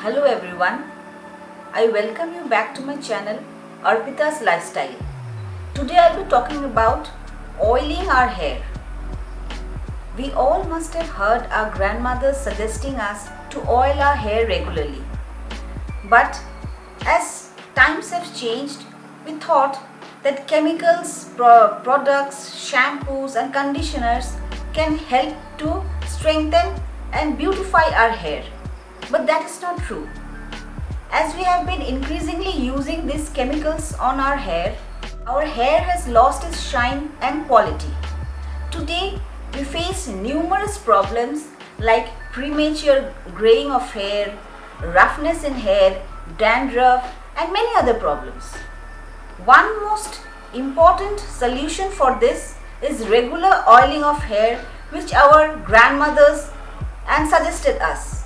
Hello everyone, I welcome you back to my channel Arpita's Lifestyle. Today I'll be talking about oiling our hair. We all must have heard our grandmothers suggesting us to oil our hair regularly. But as times have changed, we thought that chemicals, products, shampoos and conditioners can help to strengthen and beautify our hair. But that is not true. As we have been increasingly using these chemicals on our hair has lost its shine and quality. Today, we face numerous problems like premature graying of hair, roughness in hair, dandruff, and many other problems. One most important solution for this is regular oiling of hair, which our grandmothers and suggested us.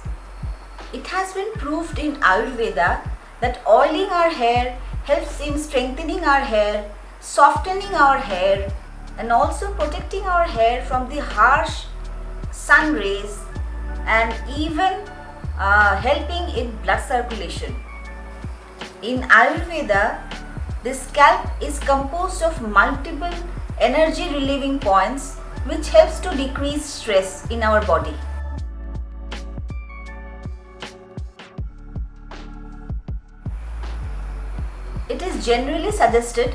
It has been proved in Ayurveda that oiling our hair helps in strengthening our hair, softening our hair, and also protecting our hair from the harsh sun rays and even helping in blood circulation. In Ayurveda, the scalp is composed of multiple energy relieving points which helps to decrease stress in our body. It is generally suggested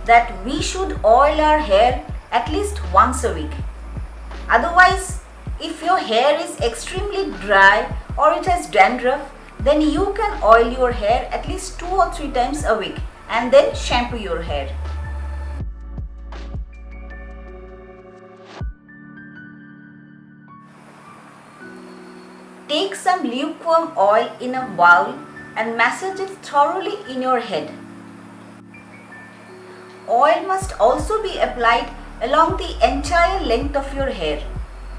that we should oil our hair at least once a week. Otherwise, if your hair is extremely dry or it has dandruff, then you can oil your hair at least 2 or 3 times a week and then shampoo your hair. Take some lukewarm oil in a bowl and massage it thoroughly in your head. Oil must also be applied along the entire length of your hair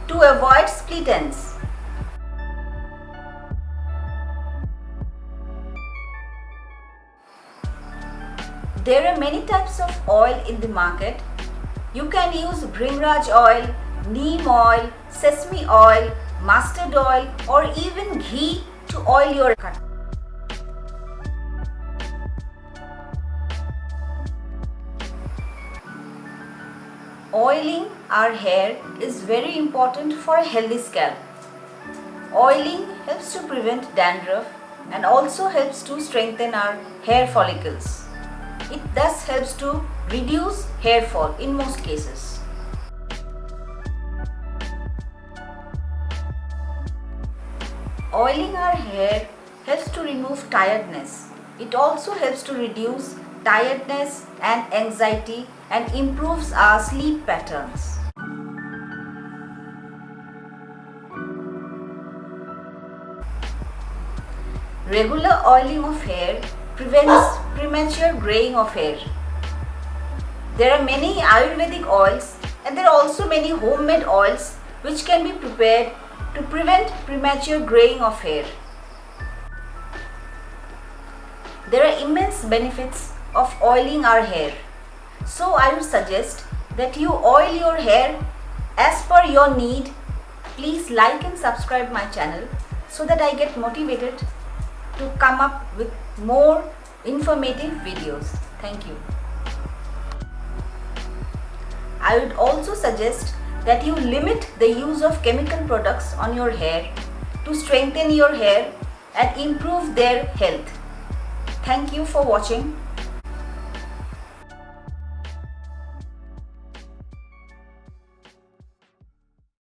to avoid split ends. There are many types of oil in the market. You can use Bhringraj oil, neem oil, sesame oil, mustard oil, or even ghee to oil your hair. Oiling our hair is very important for a healthy scalp. Oiling helps to prevent dandruff and also helps to strengthen our hair follicles. It thus helps to reduce hair fall in most cases. Oiling our hair helps to remove tiredness. It also helps to reduce tiredness and anxiety and improves our sleep patterns. Regular oiling of hair prevents premature graying of hair. There are many Ayurvedic oils and there are also many homemade oils which can be prepared to prevent premature graying of hair. There are immense benefits of oiling our hair. So I would suggest that you oil your hair as per your need. Please like and subscribe my channel so that I get motivated to come up with more informative videos. Thank you. I would also suggest that you limit the use of chemical products on your hair to strengthen your hair and improve their health. Thank you for watching.